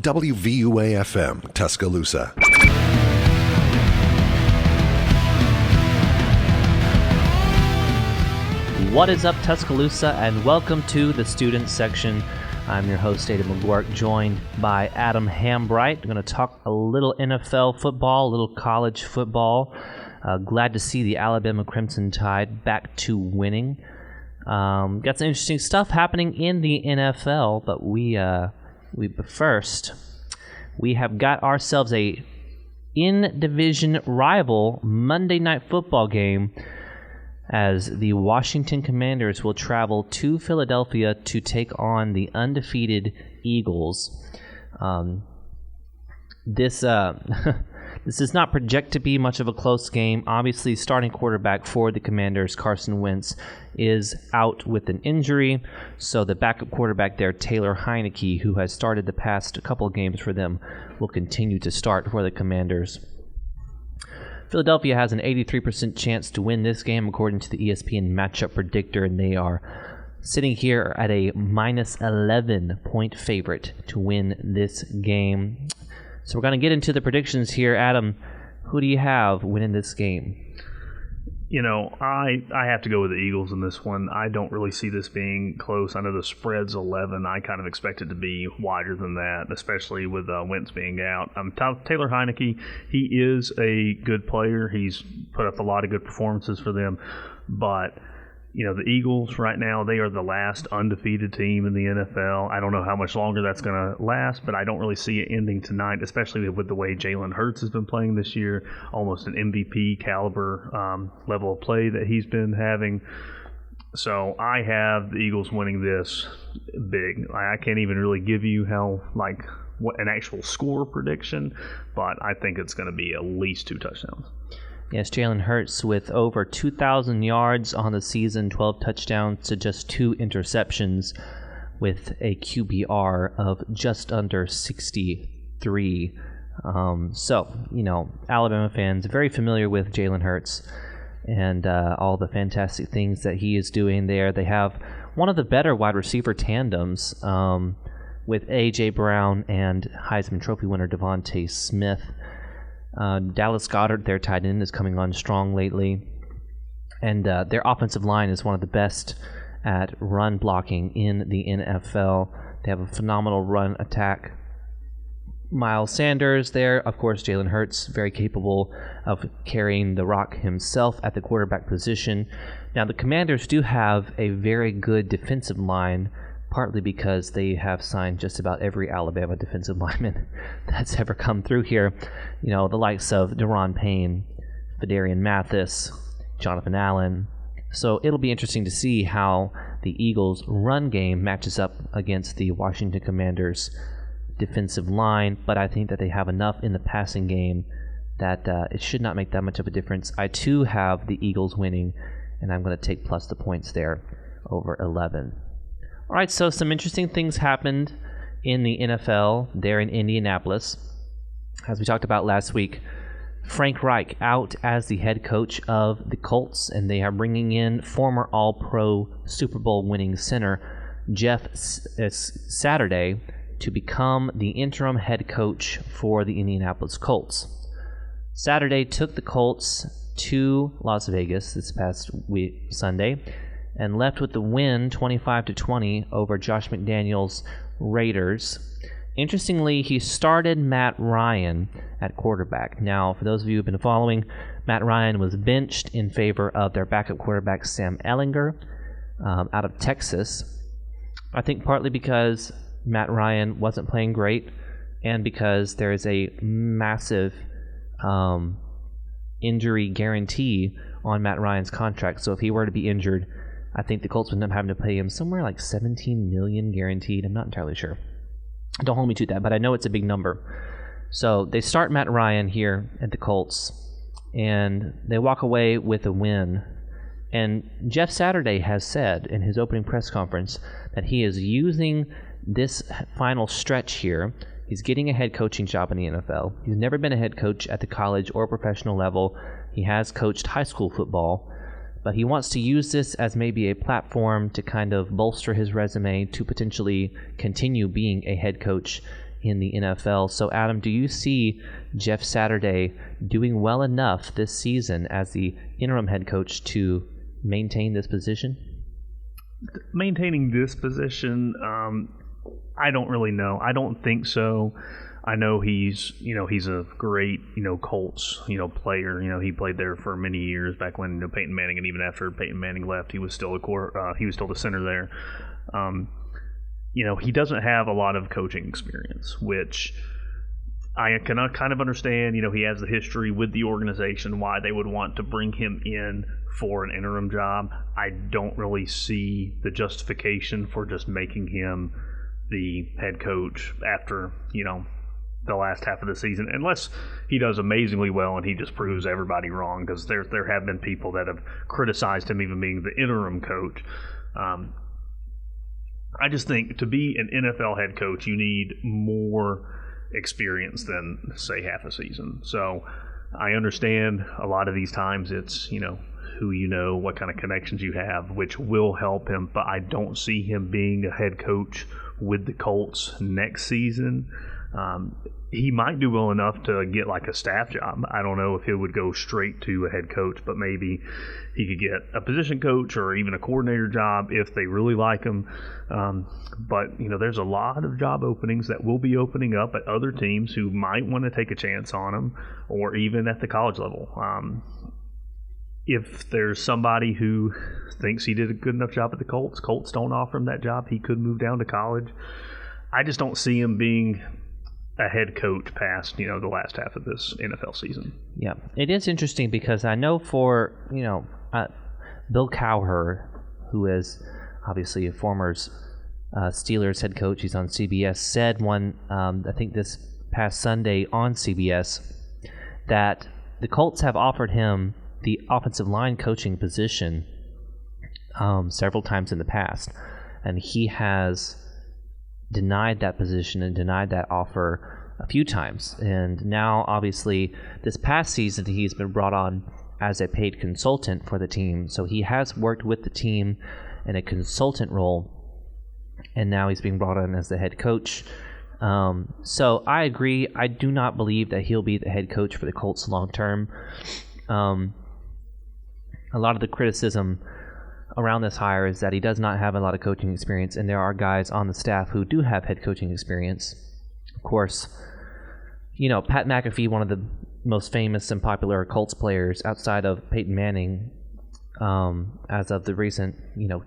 WVUA-FM, Tuscaloosa. What is up, Tuscaloosa, and welcome to the Student Section. I'm your host, Aidan and Ronnell, joined by Adam Hambright. We're going to talk a little NFL football, a little college football. Glad to see the Alabama Crimson Tide back to winning. Got some interesting stuff happening in the NFL, but first, we have got ourselves a in-division rival Monday Night Football game as the Washington Commanders will travel to Philadelphia to take on the undefeated Eagles. This does not project to be much of a close game. Obviously, starting quarterback for the Commanders, Carson Wentz, is out with an injury. So the backup quarterback there, Taylor Heineke, who has started the past couple of games for them, will continue to start for the Commanders. Philadelphia has an 83% chance to win this game according to the ESPN matchup predictor, and they are sitting here at a minus 11 point favorite to win this game. So we're going to get into the predictions here. Adam, who do you have winning this game? You know, I have to go with the Eagles in this one. I don't really see this being close. I know the spread's 11. I kind of expect it to be wider than that, especially with Wentz being out. Taylor Heineke, he is a good player. He's put up a lot of good performances for them. But, you know, the Eagles right now, they are the last undefeated team in the NFL. I don't know how much longer that's going to last, but I don't really see it ending tonight, especially with the way Jalen Hurts has been playing this year, almost an MVP caliber level of play that he's been having. So I have the Eagles winning this big. I can't even really give you what an actual score prediction, but I think it's going to be at least 2 touchdowns. Yes, Jalen Hurts with over 2,000 yards on the season, 12 touchdowns to just 2 interceptions, with a QBR of just under 63. So, you know, Alabama fans very familiar with Jalen Hurts and all the fantastic things that he is doing there. They have one of the better wide receiver tandems with A.J. Brown and Heisman Trophy winner Devontae Smith. Dallas Goedert, their tight end, is coming on strong lately. And their offensive line is one of the best at run blocking in the NFL. They have a phenomenal run attack. Miles Sanders there. Of course, Jalen Hurts, very capable of carrying the rock himself at the quarterback position. Now, the Commanders do have a very good defensive line, partly because they have signed just about every Alabama defensive lineman that's ever come through here. You know, the likes of Daron Payne, Fedarian Mathis, Jonathan Allen. So it'll be interesting to see how the Eagles' run game matches up against the Washington Commanders' defensive line. But I think that they have enough in the passing game that it should not make that much of a difference. I, too, have the Eagles winning, and I'm going to take plus the points there over 11. All right, so some interesting things happened in the NFL there in Indianapolis. As we talked about last week, Frank Reich out as the head coach of the Colts, and they are bringing in former All-Pro Super Bowl winning center Jeff Saturday to become the interim head coach for the Indianapolis Colts. Saturday took the Colts to Las Vegas this past week, Sunday, and left with the win 25-20 over Josh McDaniels' Raiders. Interestingly, he started Matt Ryan at quarterback. Now, for those of you who have been following, Matt Ryan was benched in favor of their backup quarterback, Sam Ehlinger, out of Texas. I think partly because Matt Ryan wasn't playing great, and because there is a massive injury guarantee on Matt Ryan's contract. So if he were to be injured, I think the Colts would end up having to pay him somewhere like $17 million guaranteed. I'm not entirely sure. Don't hold me to that, but I know it's a big number. So they start Matt Ryan here at the Colts, and they walk away with a win. And Jeff Saturday has said in his opening press conference that he is using this final stretch here. He's getting a head coaching job in the NFL. He's never been a head coach at the college or professional level. He has coached high school football. But he wants to use this as maybe a platform to kind of bolster his resume to potentially continue being a head coach in the NFL. So, Adam, do you see Jeff Saturday doing well enough this season as the interim head coach to maintain this position? Maintaining this position, I don't really know. I don't think so. I know he's a great, Colts, player. He played there for many years back when Peyton Manning, and even after Peyton Manning left, he was still the center there. He doesn't have a lot of coaching experience, which I can kind of understand. He has the history with the organization, why they would want to bring him in for an interim job. I don't really see the justification for just making him the head coach after, the last half of the season, unless he does amazingly well and he just proves everybody wrong, because there have been people that have criticized him even being the interim coach. I just think to be an NFL head coach, you need more experience than, say, half a season. So I understand a lot of these times it's, who what kind of connections you have, which will help him, but I don't see him being a head coach with the Colts next season. He might do well enough to get like a staff job. I don't know if he would go straight to a head coach, but maybe he could get a position coach or even a coordinator job if they really like him. But, there's a lot of job openings that will be opening up at other teams who might want to take a chance on him, or even at the college level. If there's somebody who thinks he did a good enough job at the Colts don't offer him that job, he could move down to college. I just don't see him being a head coach past, the last half of this NFL season. Yeah, it is interesting because I know for, Bill Cowher, who is obviously a former Steelers head coach, he's on CBS, said I think this past Sunday on CBS, that the Colts have offered him the offensive line coaching position several times in the past, and he has denied that position and denied that offer a few times. And now, obviously, this past season, he's been brought on as a paid consultant for the team. So he has worked with the team in a consultant role, and now he's being brought on as the head coach. So I agree. I do not believe that he'll be the head coach for the Colts long term. A lot of the criticism around this hire is that he does not have a lot of coaching experience, and there are guys on the staff who do have head coaching experience. Of course, Pat McAfee, one of the most famous and popular Colts players outside of Peyton Manning, as of the recent,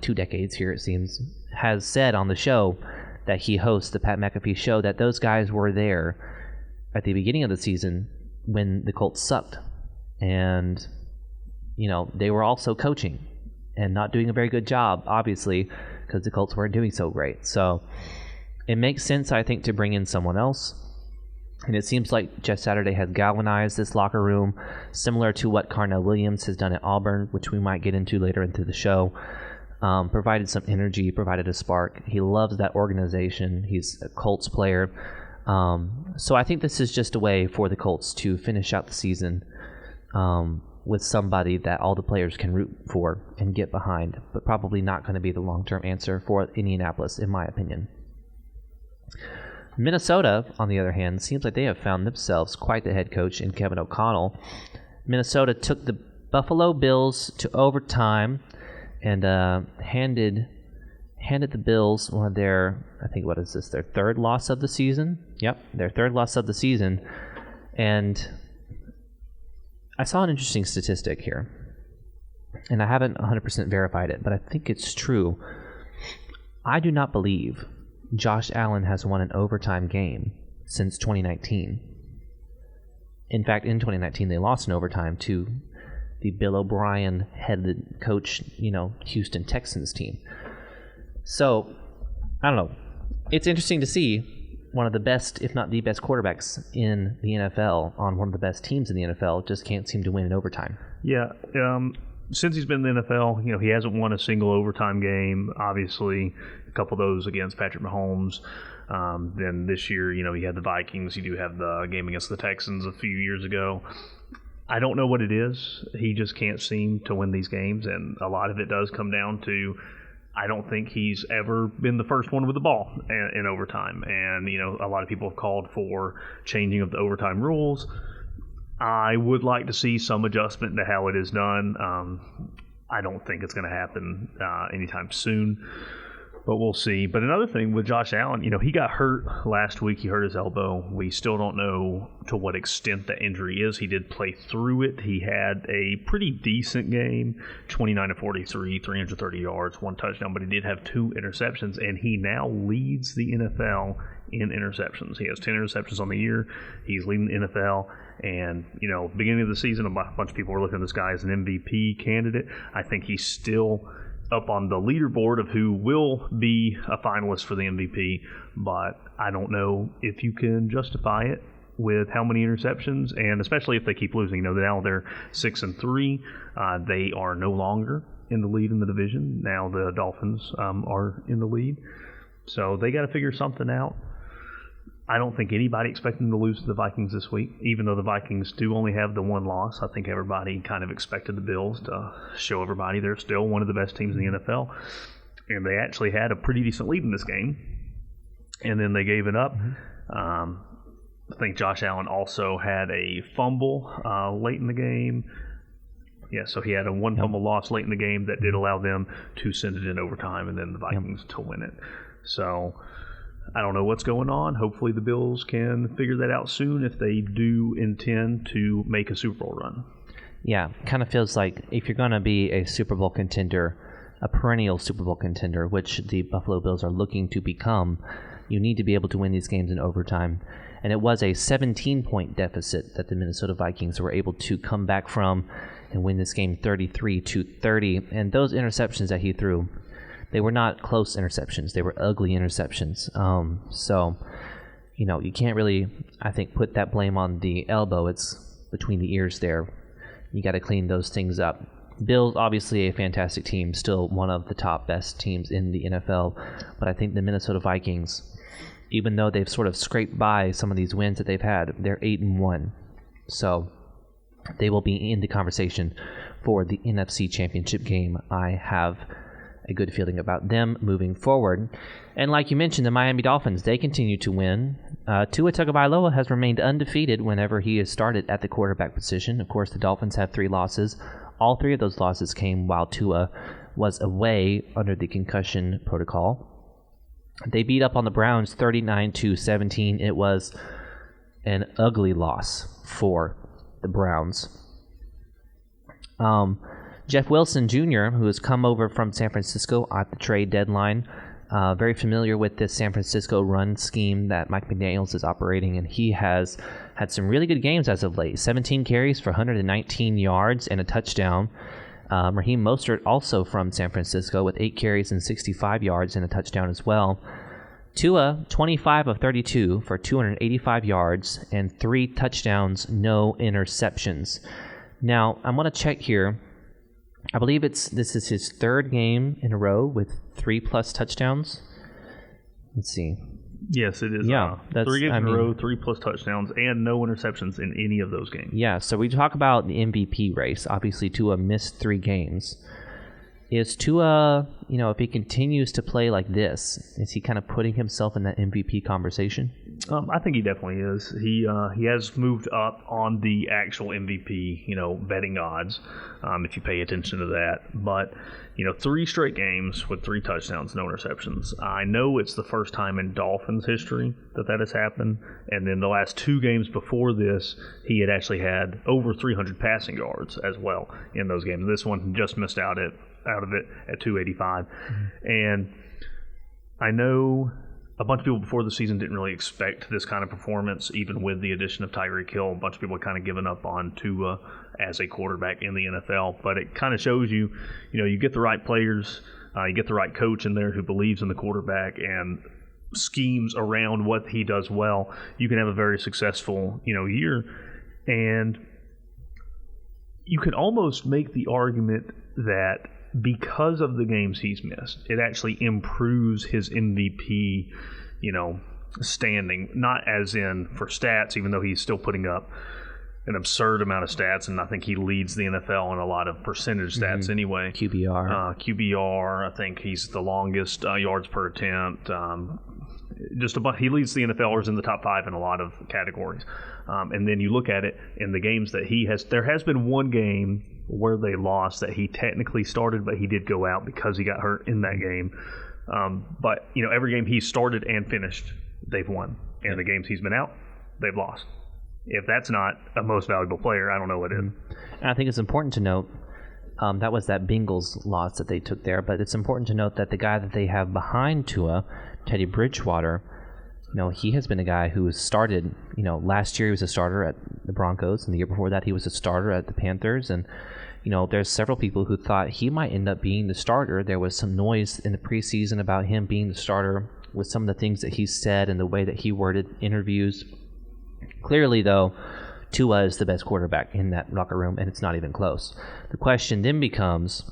2 decades here it seems, has said on the show that he hosts the Pat McAfee show that those guys were there at the beginning of the season when the Colts sucked. And, they were also coaching and not doing a very good job, obviously, because the Colts weren't doing so great. So it makes sense, I think, to bring in someone else. And it seems like Jeff Saturday has galvanized this locker room, similar to what Carnell Williams has done at Auburn, which we might get into later into the show. Provided some energy, provided a spark. He loves that organization. He's a Colts player. So I think this is just a way for the Colts to finish out the season with somebody that all the players can root for and get behind, but probably not going to be the long-term answer for Indianapolis, in my opinion. Minnesota, on the other hand, seems like they have found themselves quite the head coach in Kevin O'Connell. Minnesota took the Buffalo Bills to overtime and handed the Bills one of their, their third loss of the season? Yep, their third loss of the season. And I saw an interesting statistic here, and I haven't 100% verified it, but I think it's true. I do not believe Josh Allen has won an overtime game since 2019. In fact, in 2019, they lost in overtime to the Bill O'Brien headed coach, Houston Texans team. So, I don't know. It's interesting to see one of the best, if not the best quarterbacks in the NFL on one of the best teams in the NFL just can't seem to win in overtime. Yeah, since he's been in the NFL, he hasn't won a single overtime game. Obviously, a couple of those against Patrick Mahomes. Then this year, you had the Vikings. You do have the game against the Texans a few years ago. I don't know what it is. He just can't seem to win these games, and a lot of it does come down to I don't think he's ever been the first one with the ball in overtime. And, a lot of people have called for changing of the overtime rules. I would like to see some adjustment to how it is done. I don't think it's going to happen anytime soon, but we'll see. But another thing with Josh Allen, he got hurt last week. He hurt his elbow. We still don't know to what extent the injury is. He did play through it. He had a pretty decent game, 29-43, 330 yards, 1 touchdown, but he did have 2 interceptions, and he now leads the NFL in interceptions. He has 10 interceptions on the year. He's leading the NFL. And, beginning of the season, a bunch of people were looking at this guy as an MVP candidate. I think he's still up on the leaderboard of who will be a finalist for the MVP, but I don't know if you can justify it with how many interceptions, and especially if they keep losing. Now they're 6-3. They are no longer in the lead in the division. Now the Dolphins are in the lead. So they got to figure something out. I don't think anybody expected them to lose to the Vikings this week, even though the Vikings do only have the 1 loss. I think everybody kind of expected the Bills to show everybody they're still one of the best teams in the NFL. And they actually had a pretty decent lead in this game, and then they gave it up. I think Josh Allen also had a fumble late in the game. Yeah, so he had a 1 fumble loss late in the game that did allow them to send it in overtime, and then the Vikings to win it. So I don't know what's going on. Hopefully the Bills can figure that out soon if they do intend to make a Super Bowl run. Yeah, kind of feels like if you're going to be a Super Bowl contender, a perennial Super Bowl contender, which the Buffalo Bills are looking to become, you need to be able to win these games in overtime. And it was a 17-point deficit that the Minnesota Vikings were able to come back from and win this game 33-30. And those interceptions that he threw, they were not close interceptions. They were ugly interceptions. So, you can't really, I think, put that blame on the elbow. It's between the ears there. You got to clean those things up. Bills, obviously a fantastic team, still one of the top best teams in the NFL. But I think the Minnesota Vikings, even though they've sort of scraped by some of these wins that they've had, they're 8-1. So they will be in the conversation for the NFC Championship game. I have a good feeling about them moving forward. And like you mentioned, the Miami Dolphins, they continue to win. Tua Tagovailoa has remained undefeated whenever he has started at the quarterback position. Of course, the Dolphins have 3 losses. All 3 of those losses came while Tua was away under the concussion protocol. They beat up on the Browns 39-17. It was an ugly loss for the Browns. Jeff Wilson Jr., who has come over from San Francisco at the trade deadline, very familiar with this San Francisco run scheme that Mike McDaniels is operating, and he has had some really good games as of late. 17 carries for 119 yards and a touchdown. Raheem Mostert, also from San Francisco, with 8 carries and 65 yards and a touchdown as well. Tua, 25 of 32 for 285 yards and 3 touchdowns, no interceptions. Now, I'm going to check here. I believe this is his 3rd game in a row with 3+ touchdowns. Let's see. Yes, it is. Yeah, 3 games in a row, 3+ touchdowns, and no interceptions in any of those games. Yeah, so we talk about the MVP race. Obviously, Tua missed 3 games. Is Tua, if he continues to play like this, is he kind of putting himself in that MVP conversation? I think he definitely is. He has moved up on the actual MVP, betting odds, if you pay attention to that. But, 3 straight games with 3 touchdowns, no interceptions. I know it's the first time in Dolphins history that has happened. And then the last 2 games before this, he had actually had over 300 passing yards as well in those games. This one just missed out of it at 285. And I know a bunch of people before the season didn't really expect this kind of performance, even with the addition of Tyreek Hill. A bunch of people had kind of given up on Tua as a quarterback in the NFL. But it kind of shows you, you get the right players, you get the right coach in there who believes in the quarterback and schemes around what he does well, you can have a very successful, year. And you can almost make the argument that because of the games he's missed, it actually improves his MVP, standing. Not as in for stats, even though he's still putting up, an absurd amount of stats, and I think he leads the NFL in a lot of percentage stats anyway. QBR. I think he's the longest yards per attempt. He leads the NFLers in the top 5 in a lot of categories. And then you look at it in the games that he has. There has been one game where they lost that he technically started, but he did go out because he got hurt in that game. But every game he started and finished, they've won. And the games he's been out, they've lost. If that's not a most valuable player, I don't know what is. And I think it's important to note that was that Bengals loss that they took there, but it's important to note that the guy that they have behind Tua, Teddy Bridgewater, he has been a guy who has started, last year he was a starter at the Broncos, and the year before that he was a starter at the Panthers, and there's several people who thought he might end up being the starter. There was some noise in the preseason about him being the starter with some of the things that he said and the way that he worded interviews. Clearly, though, Tua is the best quarterback in that locker room, and it's not even close. The question then becomes,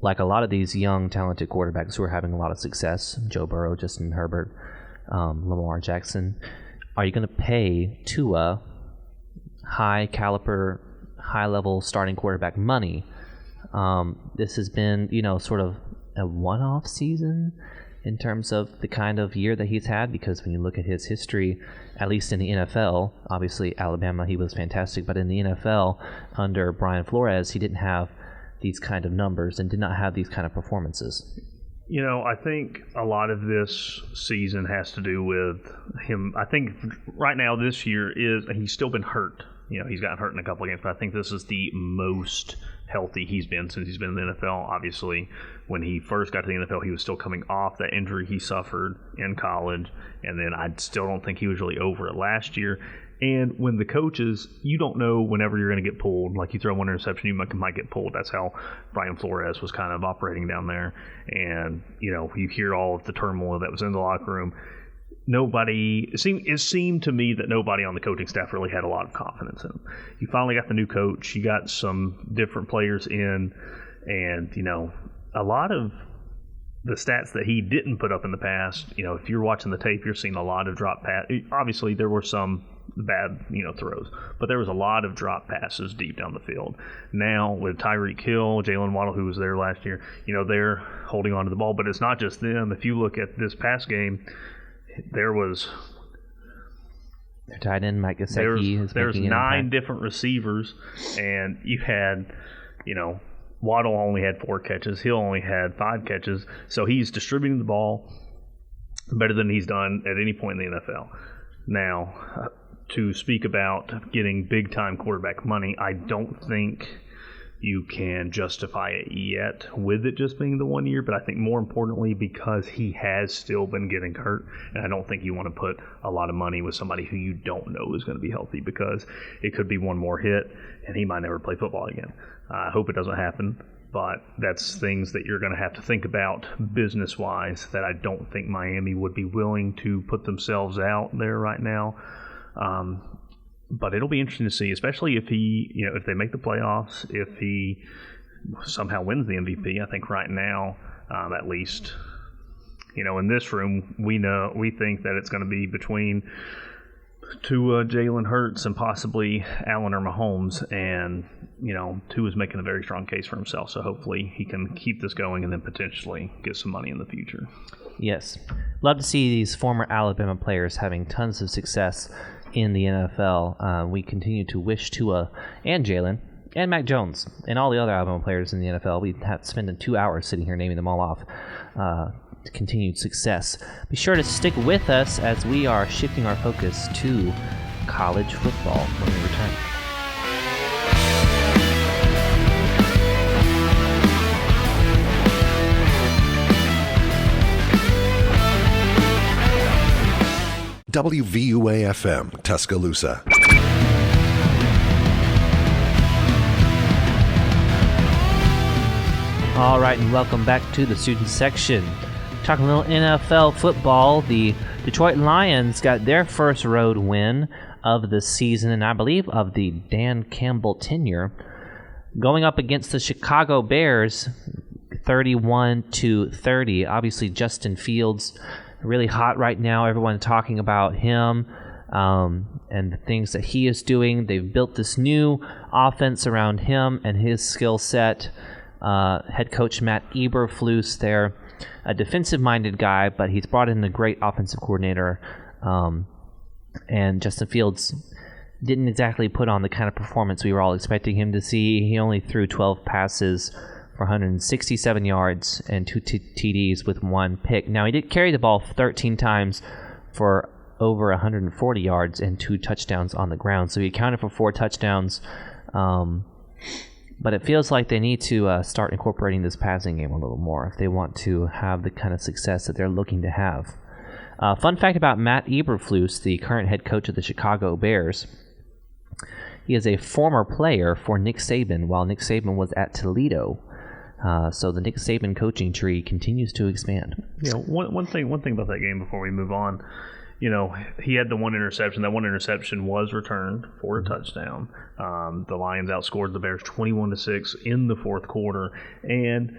like a lot of these young, talented quarterbacks who are having a lot of success, Joe Burrow, Justin Herbert, Lamar Jackson, are you going to pay Tua high-caliber, high-level starting quarterback money? This has been, sort of a one-off season in terms of the kind of year that he's had, because when you look at his history, at least in the NFL, obviously Alabama, he was fantastic, but in the NFL, under Brian Flores, he didn't have these kind of numbers and did not have these kind of performances. I think a lot of this season has to do with him. I think right now this year he's still been hurt. He's gotten hurt in a couple of games, but I think this is the most healthy he's been since he's been in the NFL. Obviously, when he first got to the NFL, he was still coming off that injury he suffered in college, and then I still don't think he was really over it last year. And when the coaches, you don't know whenever you're going to get pulled. Like you throw one interception, you might get pulled. That's how Brian Flores was kind of operating down there. And, you hear all of the turmoil that was in the locker room. It seemed to me that nobody on the coaching staff really had a lot of confidence in him. You finally got the new coach. You got some different players in. And, a lot of the stats that he didn't put up in the past, if you're watching the tape, you're seeing a lot of drop pass. Obviously, there were some bad, throws, but there was a lot of drop passes deep down the field. Now, with Tyreek Hill, Jalen Waddle, who was there last year, they're holding on to the ball, but it's not just them. If you look at this past game, there was their tight end Mike Gesicki. There's 9 different receivers, and you had, Waddle only had 4 catches. Hill only had 5 catches. So he's distributing the ball better than he's done at any point in the NFL. Now, to speak about getting big-time quarterback money, I don't think you can justify it yet with it just being the 1 year, but I think more importantly because he has still been getting hurt, and I don't think you want to put a lot of money with somebody who you don't know is going to be healthy, because it could be one more hit and he might never play football again. I hope it doesn't happen, but that's things that you're going to have to think about business-wise that I don't think Miami would be willing to put themselves out there right now. But it'll be interesting to see, especially if if they make the playoffs, if he somehow wins the MVP. I think right now, at least, in this room, we think that it's going to be between Jalen Hurts and possibly Allen or Mahomes, and Tua is making a very strong case for himself. So hopefully he can keep this going and then potentially get some money in the future. Yes, love to see these former Alabama players having tons of success in the NFL. We continue to wish Tua and Jalen and Mac Jones and all the other Alabama players in the NFL. We have spent 2 hours sitting here naming them all off. Continued success. Be sure to stick with us as we are shifting our focus to college football when we return. WVUA-FM, Tuscaloosa. All right, and welcome back to the student section. Talking a little NFL football, the Detroit Lions got their first road win of the season, and I believe of the Dan Campbell tenure, going up against the Chicago Bears, 31-30. Obviously, Justin Fields really hot right now. Everyone talking about him. and the things that he is doing. They've built this new offense around him and his skill set. Head coach Matt Eberflus there, a defensive-minded guy, but he's brought in a great offensive coordinator. And Justin Fields didn't exactly put on the kind of performance we were all expecting him to see. He only threw 12 passes for 167 yards and 2 TDs with 1 pick. Now, he did carry the ball 13 times for over 140 yards and 2 touchdowns on the ground. So he accounted for 4 touchdowns. But it feels like they need to start incorporating this passing game a little more if they want to have the kind of success that they're looking to have. Fun fact about Matt Eberflus, the current head coach of the Chicago Bears. He is a former player for Nick Saban while Nick Saban was at Toledo. So the Nick Saban coaching tree continues to expand. One thing about that game before we move on, he had the 1 interception. That 1 interception was returned for a touchdown. The Lions outscored the Bears 21-6 in the fourth quarter. And,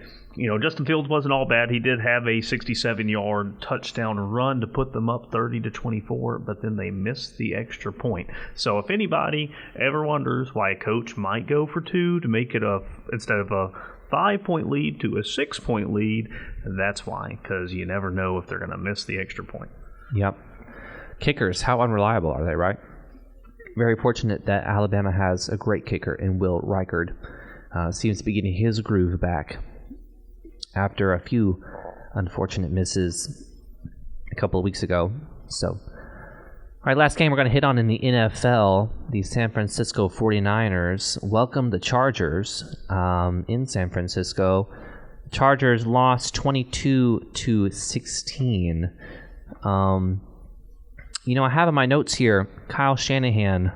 Justin Fields wasn't all bad. He did have a 67-yard touchdown run to put them up 30-24, but then they missed the extra point. So if anybody ever wonders why a coach might go for 2 to make it instead of a 5-point lead to a 6-point lead, that's why, because you never know if they're going to miss the extra point. Yep. Kickers, how unreliable are they, right? Very fortunate that Alabama has a great kicker in Will Reichard. Seems to be getting his groove back after a few unfortunate misses a couple of weeks ago. So, all right, last game we're going to hit on in the NFL. The San Francisco 49ers welcome the Chargers in San Francisco. Chargers lost 22-16. I have in my notes here, Kyle Shanahan.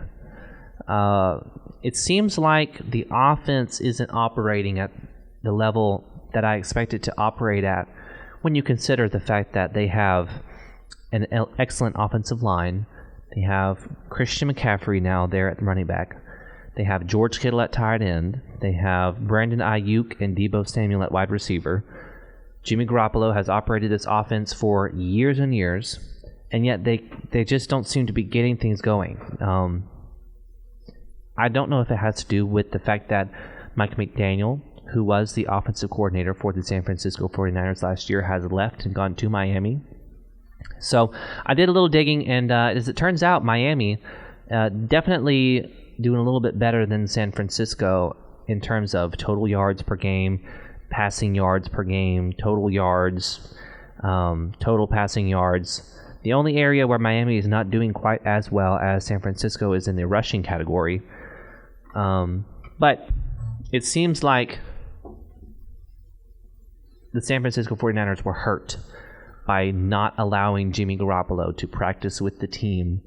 It seems like the offense isn't operating at the level that I expect it to operate at when you consider the fact that they have an excellent offensive line. They have Christian McCaffrey now there at the running back. They have George Kittle at tight end. They have Brandon Ayuk and Deebo Samuel at wide receiver. Jimmy Garoppolo has operated this offense for years and years, and yet they just don't seem to be getting things going. I don't know if it has to do with the fact that Mike McDaniel, who was the offensive coordinator for the San Francisco 49ers last year, has left and gone to Miami. So I did a little digging, and as it turns out, Miami definitely doing a little bit better than San Francisco in terms of total yards per game, passing yards per game, total yards, total passing yards. The only area where Miami is not doing quite as well as San Francisco is in the rushing category. But it seems like the San Francisco 49ers were hurt by not allowing Jimmy Garoppolo to practice with the team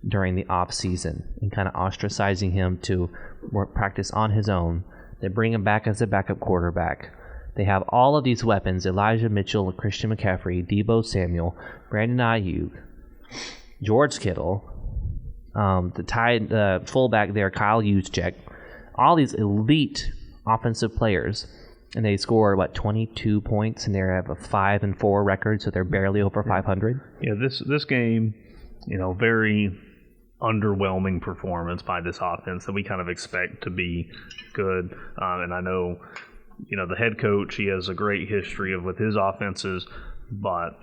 during the off-season and kind of ostracizing him to practice on his own. They bring him back as a backup quarterback. They have all of these weapons: Elijah Mitchell, Christian McCaffrey, Deebo Samuel, Brandon Ayuk, George Kittle, the fullback there, Kyle Juszczyk, all these elite offensive players. And they score, 22 points, and they have a 5-4 record, so they're barely over 500. Yeah, this game, very underwhelming performance by this offense that we kind of expect to be good. And I know, the head coach, he has a great history with his offenses, but,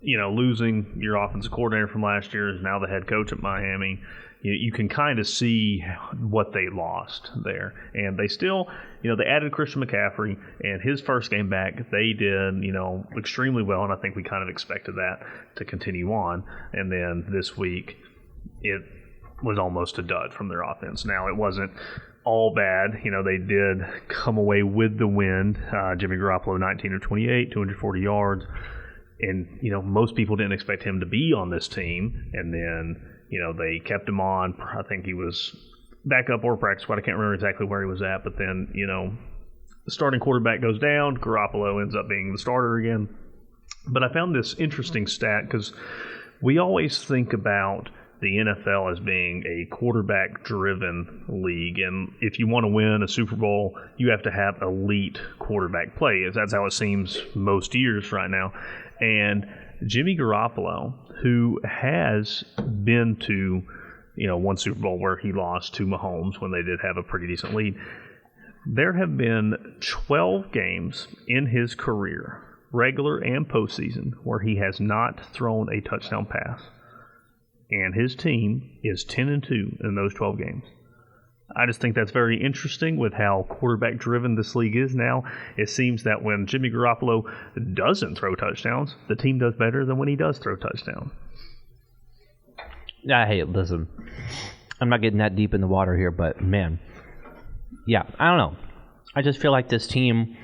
losing your offensive coordinator from last year is now the head coach at Miami. You can kind of see what they lost there. And they still, they added Christian McCaffrey, and his first game back, they did, extremely well, and I think we kind of expected that to continue on. And then this week, it was almost a dud from their offense. Now, it wasn't all bad. They did come away with the win. Jimmy Garoppolo, 19 of 28, 240 yards. And, most people didn't expect him to be on this team. And then, they kept him on. I think he was backup or practice squad. I can't remember exactly where he was at. But then, the starting quarterback goes down. Garoppolo ends up being the starter again. But I found this interesting stat because we always think about the NFL as being a quarterback-driven league. And if you want to win a Super Bowl, you have to have elite quarterback play. That's how it seems most years right now. And Jimmy Garoppolo, who has been to, one Super Bowl where he lost to Mahomes when they did have a pretty decent lead, there have been 12 games in his career, regular and postseason, where he has not thrown a touchdown pass. And his team is 10-2 in those 12 games. I just think that's very interesting with how quarterback-driven this league is now. It seems that when Jimmy Garoppolo doesn't throw touchdowns, the team does better than when he does throw touchdowns. Hey, listen, I'm not getting that deep in the water here, but man, yeah, I don't know. I just feel like this team,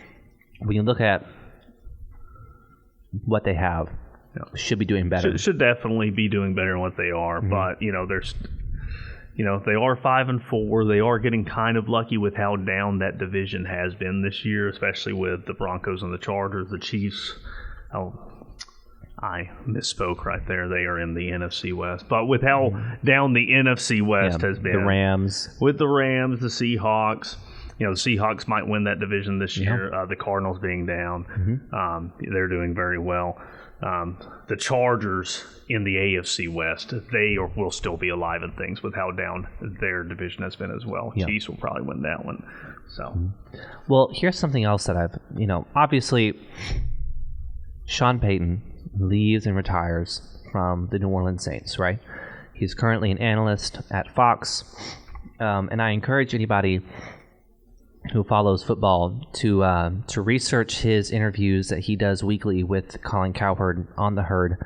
when you look at what they have, should be doing better. Should definitely be doing better than what they are, but there's. They are 5-4. They are getting kind of lucky with how down that division has been this year, especially with the Broncos and the Chargers, the Chiefs. Oh, I misspoke right there. They are in the NFC West. But with how down the NFC West has been. The Rams. With the Rams, the Seahawks. The Seahawks might win that division this year. The Cardinals being down. They're doing very well. The Chargers in the AFC West, they will still be alive in things with how down their division has been as well. Yeah. Chiefs will probably win that one. So, well, here's something else that I've, obviously, Sean Payton leaves and retires from the New Orleans Saints, right? He's currently an analyst at Fox, and I encourage anybody who follows football to research his interviews that he does weekly with Colin Cowherd on The Herd.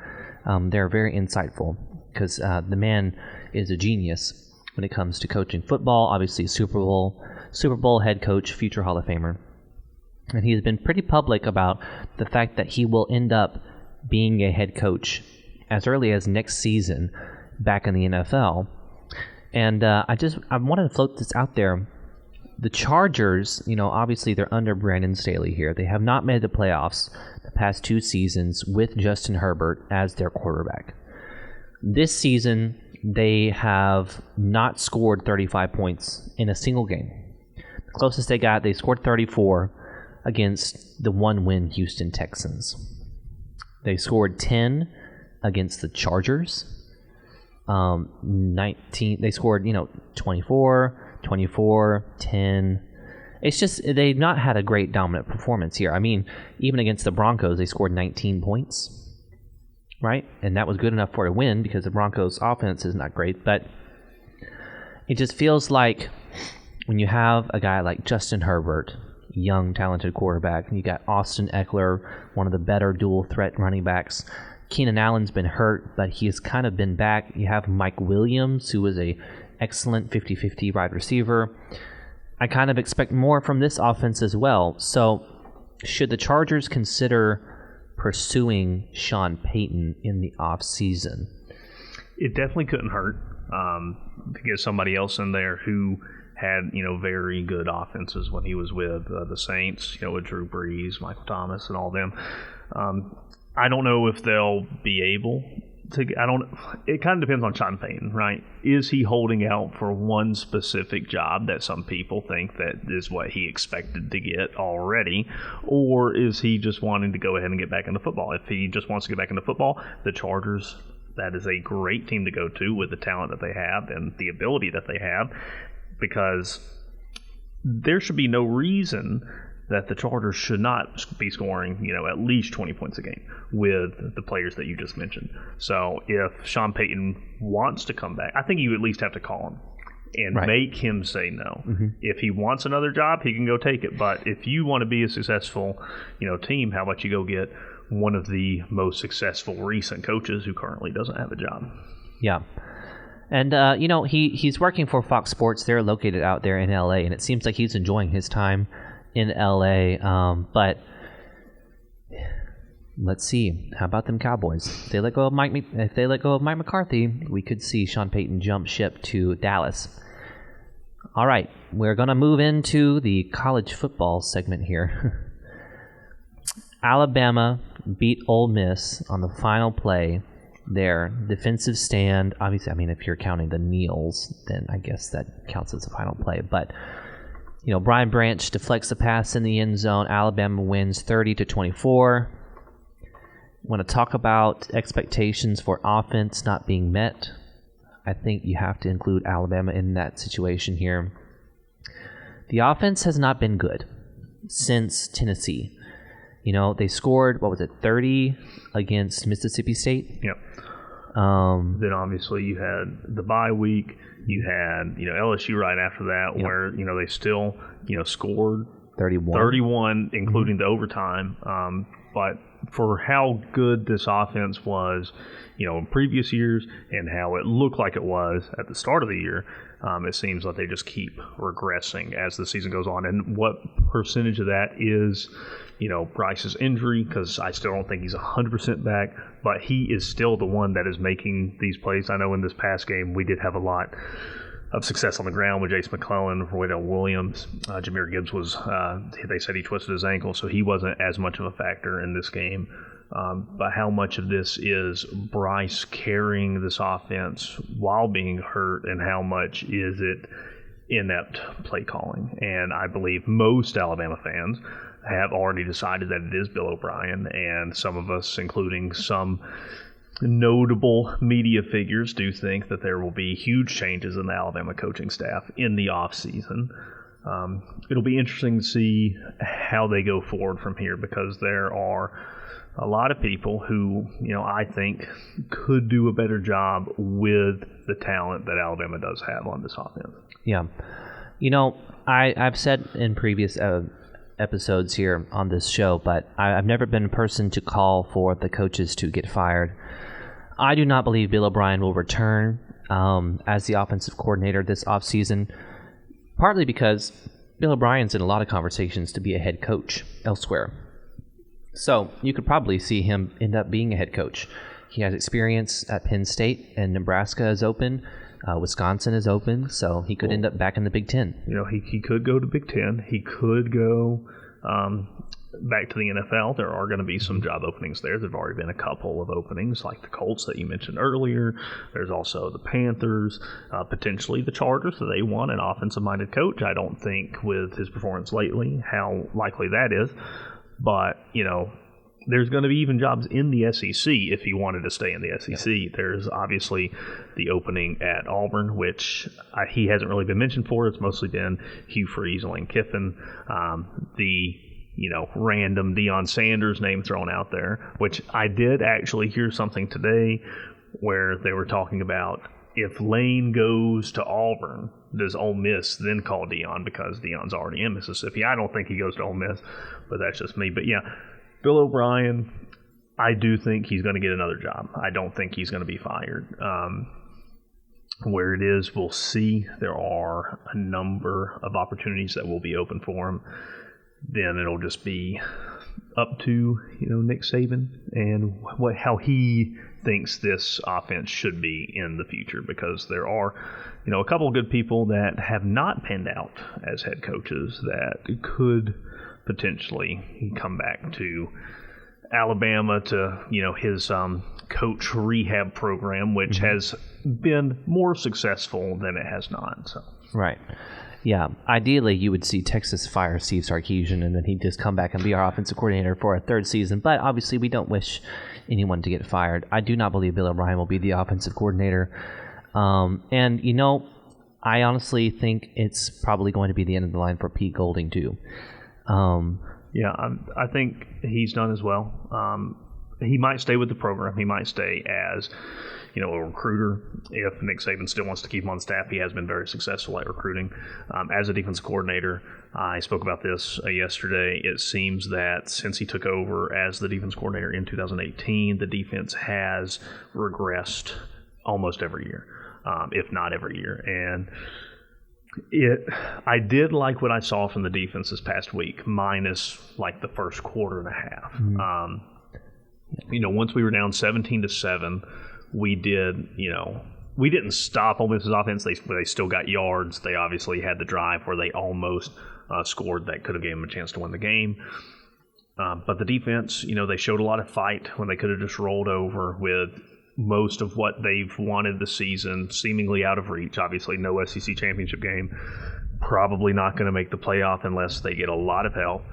They're very insightful because the man is a genius when it comes to coaching football. Obviously, Super Bowl head coach, future Hall of Famer, and he has been pretty public about the fact that he will end up being a head coach as early as next season back in the NFL. And I wanted to float this out there. The Chargers, obviously they're under Brandon Staley here. They have not made the playoffs the past 2 seasons with Justin Herbert as their quarterback. This season, they have not scored 35 points in a single game. The closest they scored 34 against the 1-win Houston Texans. They scored 10 against the Chargers. 19. They scored, 24, 10. It's just they've not had a great dominant performance here. I mean, even against the Broncos, they scored 19 points, right? And that was good enough for a win because the Broncos' offense is not great. But it just feels like when you have a guy like Justin Herbert, young, talented quarterback, and you got Austin Eckler, one of the better dual-threat running backs. Keenan Allen's been hurt, but he has kind of been back. You have Mike Williams, who is a excellent 50-50 wide receiver. I kind of expect more from this offense as well. So should the Chargers consider pursuing Sean Payton in the offseason? It definitely couldn't hurt to get somebody else in there who had, very good offenses when he was with the Saints, with Drew Brees, Michael Thomas, and all them. I don't know if they'll be able to. It kind of depends on Sean Payton, right? Is he holding out for one specific job that some people think that is what he expected to get already, or is he just wanting to go ahead and get back into football? If he just wants to get back into football, the Chargers, that is a great team to go to with the talent that they have and the ability that they have, because there should be no reason that the Chargers should not be scoring, at least 20 points a game with the players that you just mentioned. So if Sean Payton wants to come back, I think you at least have to call him and make him say no. Mm-hmm. If he wants another job, he can go take it. But if you want to be a successful, team, how about you go get one of the most successful recent coaches who currently doesn't have a job? Yeah. And, he's working for Fox Sports. They're located out there in L.A., and it seems like he's enjoying his time in L.A., but let's see. How about them Cowboys? If they let go of Mike McCarthy, we could see Sean Payton jump ship to Dallas. All right, we're going to move into the college football segment here. Alabama beat Ole Miss on the final play. Their defensive stand, obviously, if you're counting the kneels, then I guess that counts as a final play, but Brian Branch deflects a pass in the end zone. Alabama wins 30-24. want to talk about expectations for offense not being met, I think you have to include Alabama in that situation here. The offense has not been good since Tennessee. They scored, 30 against Mississippi State? Yep. Then obviously you had the bye week. You had, LSU right after that, yep, where, they still, scored 31, including the overtime. But for how good this offense was, in previous years and how it looked like it was at the start of the year, it seems like they just keep regressing as the season goes on. And what percentage of that is, Bryce's injury, because I still don't think he's 100% back, but he is still the one that is making these plays. I know in this past game we did have a lot of success on the ground with Jace McClellan, Roydell Williams. Jahmyr Gibbs was, they said he twisted his ankle, so he wasn't as much of a factor in this game. But how much of this is Bryce carrying this offense while being hurt, and how much is it inept play calling? And I believe most Alabama fans have already decided that it is Bill O'Brien, and some of us, including some notable media figures, do think that there will be huge changes in the Alabama coaching staff in the offseason. It'll be interesting to see how they go forward from here, because there are a lot of people who, I think could do a better job with the talent that Alabama does have on this offense. Yeah. I've said in previous episodes here on this show, but I've never been a person to call for the coaches to get fired. I do not believe Bill O'Brien will return as the offensive coordinator this offseason, partly because Bill O'Brien's in a lot of conversations to be a head coach elsewhere. So you could probably see him end up being a head coach. He has experience at Penn State, and Nebraska is open. Wisconsin is open, so he could end up back in the Big Ten. He could go to Big Ten. He could go back to the NFL. There are going to be some job openings there. There have already been a couple of openings, like the Colts that you mentioned earlier. There's also the Panthers, potentially the Chargers. So they want an offensive-minded coach. I don't think with his performance lately how likely that is. But, there's going to be even jobs in the SEC if he wanted to stay in the SEC. Yeah. There's obviously the opening at Auburn, which he hasn't really been mentioned for. It's mostly been Hugh Freeze and Lane Kiffin. The random Deion Sanders name thrown out there, which I did actually hear something today where they were talking about if Lane goes to Auburn, does Ole Miss then call Deion because Deion's already in Mississippi? I don't think he goes to Ole Miss, but that's just me. But yeah, Bill O'Brien, I do think he's going to get another job. I don't think he's going to be fired. Where it is, we'll see. There are a number of opportunities that will be open for him. Then it'll just be up to Nick Saban and how he thinks this offense should be in the future, because there are a couple of good people that have not panned out as head coaches that could potentially come back to Alabama to his coach rehab program, which has been more successful than it has not. So right. Yeah, ideally you would see Texas fire Steve Sarkisian and then he'd just come back and be our offensive coordinator for a third season. But obviously we don't wish anyone to get fired. I do not believe Bill O'Brien will be the offensive coordinator. And I honestly think it's probably going to be the end of the line for Pete Golding too. I think he's done as well. He might stay with the program. He might stay as a recruiter. If Nick Saban still wants to keep him on staff, he has been very successful at recruiting. As a defense coordinator, I spoke about this yesterday. It seems that since he took over as the defense coordinator in 2018, the defense has regressed almost every year, if not every year. And I did like what I saw from the defense this past week, minus like the first quarter and a half. Once we were down 17-7, we didn't stop Ole Miss's offense. They still got yards. They obviously had the drive where they almost scored that could have given them a chance to win the game. But the defense, they showed a lot of fight when they could have just rolled over with most of what they've wanted this season seemingly out of reach. Obviously, no SEC championship game. Probably not going to make the playoff unless they get a lot of help.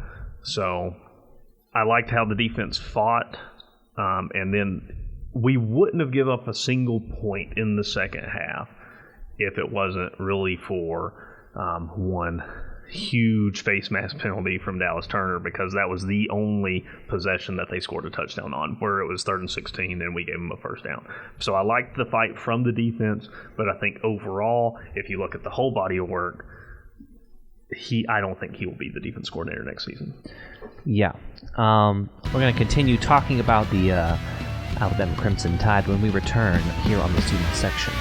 So I liked how the defense fought. And then we wouldn't have given up a single point in the second half if it wasn't really for one huge face mask penalty from Dallas Turner, because that was the only possession that they scored a touchdown on, where it was 3rd and 16 and we gave them a first down. So I liked the fight from the defense, but I think overall, if you look at the whole body of work, I don't think he will be the defense coordinator next season. Yeah. We're going to continue talking about the Alabama Crimson Tide when we return here on the student section.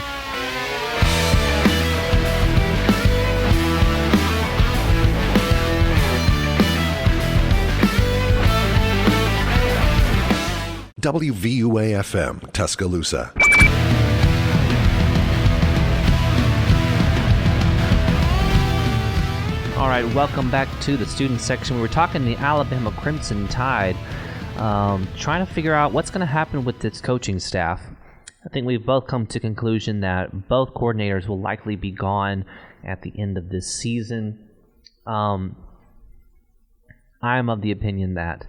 WVUA-FM, Tuscaloosa. All right, welcome back to the student section. We were talking the Alabama Crimson Tide, trying to figure out what's going to happen with this coaching staff. I think we've both come to the conclusion that both coordinators will likely be gone at the end of this season. I am of the opinion that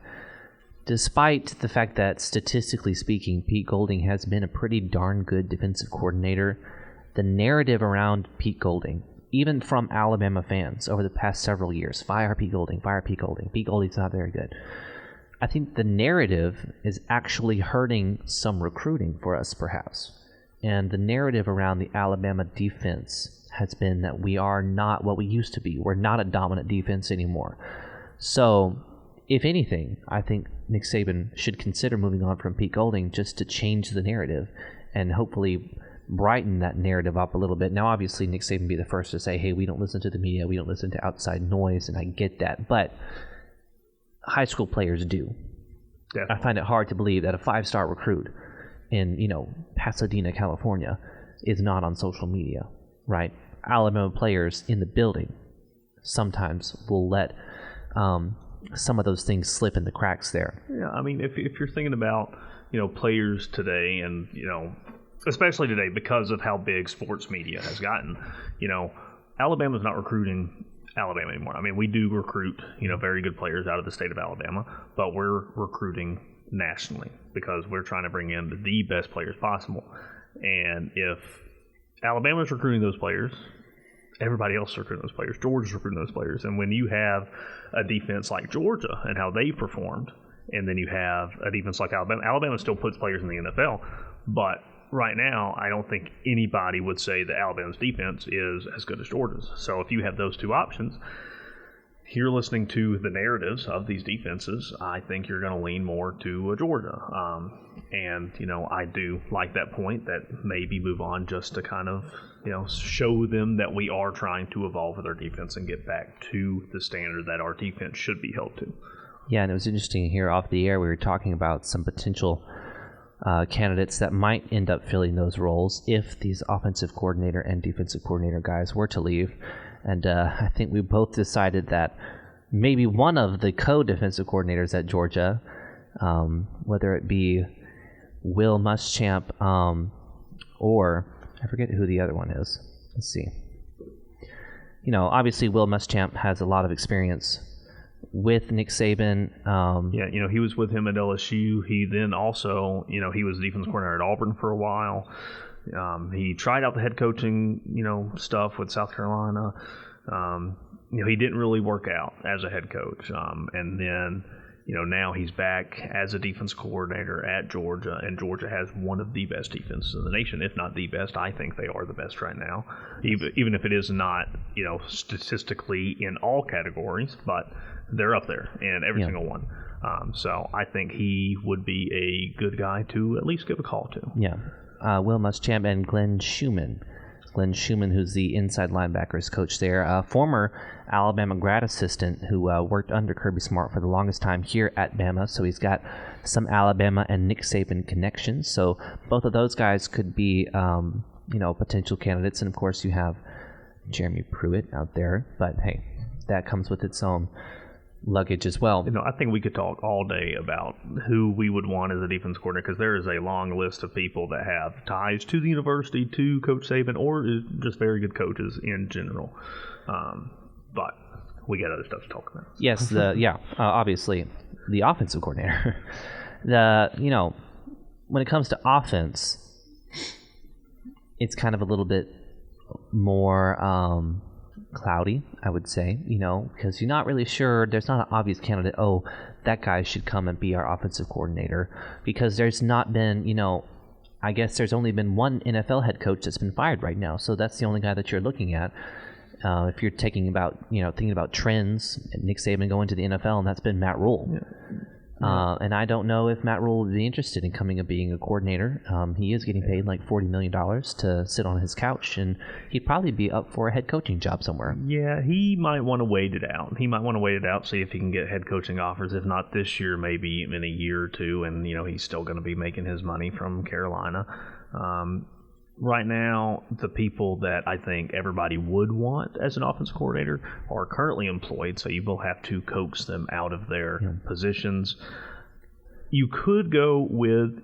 despite the fact that, statistically speaking, Pete Golding has been a pretty darn good defensive coordinator, the narrative around Pete Golding, even from Alabama fans over the past several years, fire Pete Golding, Pete Golding's not very good. I think the narrative is actually hurting some recruiting for us, perhaps. And the narrative around the Alabama defense has been that we are not what we used to be. We're not a dominant defense anymore. So, if anything, I think Nick Saban should consider moving on from Pete Golding just to change the narrative and hopefully brighten that narrative up a little bit. Now, obviously, Nick Saban would be the first to say, hey, we don't listen to the media, we don't listen to outside noise, and I get that. But high school players do. Definitely. I find it hard to believe that a 5-star recruit in, Pasadena, California is not on social media, right? Alabama players in the building sometimes will let some of those things slip in the cracks there. Yeah, I mean, if you're thinking about, players today and, especially today because of how big sports media has gotten, Alabama's not recruiting Alabama anymore. I mean, we do recruit, very good players out of the state of Alabama, but we're recruiting nationally because we're trying to bring in the best players possible. And if Alabama's recruiting those players, everybody else is recruiting those players. Georgia's recruiting those players. And when you have a defense like Georgia and how they performed, and then you have a defense like Alabama still puts players in the NFL, but right now, I don't think anybody would say that Alabama's defense is as good as Georgia's. So if you have those two options, you're listening to the narratives of these defenses, I think you're going to lean more to Georgia. And, I do like that point that maybe move on just to kind of, show them that we are trying to evolve with our defense and get back to the standard that our defense should be held to. Yeah, and it was interesting here off the air. We were talking about some potential candidates that might end up filling those roles if these offensive coordinator and defensive coordinator guys were to leave. And I think we both decided that maybe one of the co-defensive coordinators at Georgia, whether it be Will Muschamp or I forget who the other one is. Let's see. Obviously Will Muschamp has a lot of experience with Nick Saban. He was with him at LSU. He then also, he was the defense coordinator at Auburn for a while. He tried out the head coaching, stuff with South Carolina. He didn't really work out as a head coach. And then, now he's back as a defense coordinator at Georgia, and Georgia has one of the best defenses in the nation, if not the best. I think they are the best right now, even if it is not, statistically in all categories, but they're up there in every single one. So I think he would be a good guy to at least give a call to. Yeah. Will Muschamp and Glenn Schumann. Glenn Schumann, who's the inside linebackers coach there, a former Alabama grad assistant who worked under Kirby Smart for the longest time here at Bama. So he's got some Alabama and Nick Saban connections. So both of those guys could be, potential candidates. And of course, you have Jeremy Pruitt out there. But hey, that comes with its own luggage as well. I think we could talk all day about who we would want as a defense coordinator, because there is a long list of people that have ties to the university, to Coach Saban, or just very good coaches in general. But we got other stuff to talk about. Yes, obviously the offensive coordinator. when it comes to offense, it's kind of a little bit more cloudy, I would say, because you're not really sure. There's not an obvious candidate, that guy should come and be our offensive coordinator, because there's not been, I guess there's only been one NFL head coach that's been fired right now, so that's the only guy that you're looking at. If you're thinking about trends, Nick Saban going to the NFL, and that's been Matt Rule. Yeah. And I don't know if Matt Rule would be interested in coming and being a coordinator. He is getting paid like $40 million to sit on his couch, and he'd probably be up for a head coaching job somewhere. Yeah, he might want to wait it out. See if he can get head coaching offers. If not this year, maybe in a year or two, and he's still going to be making his money from Carolina. Right now, the people that I think everybody would want as an offensive coordinator are currently employed, so you will have to coax them out of their positions. You could go with,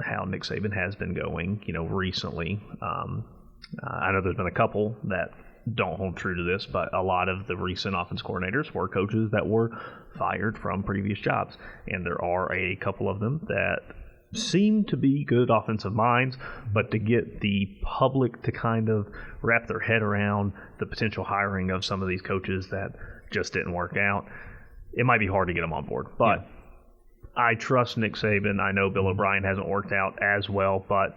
how Nick Saban has been going, recently. I know there's been a couple that don't hold true to this, but a lot of the recent offensive coordinators were coaches that were fired from previous jobs, and there are a couple of them that seem to be good offensive minds, but to get the public to kind of wrap their head around the potential hiring of some of these coaches that just didn't work out, it might be hard to get them on board. But I trust Nick Saban. I know Bill O'Brien hasn't worked out as well, but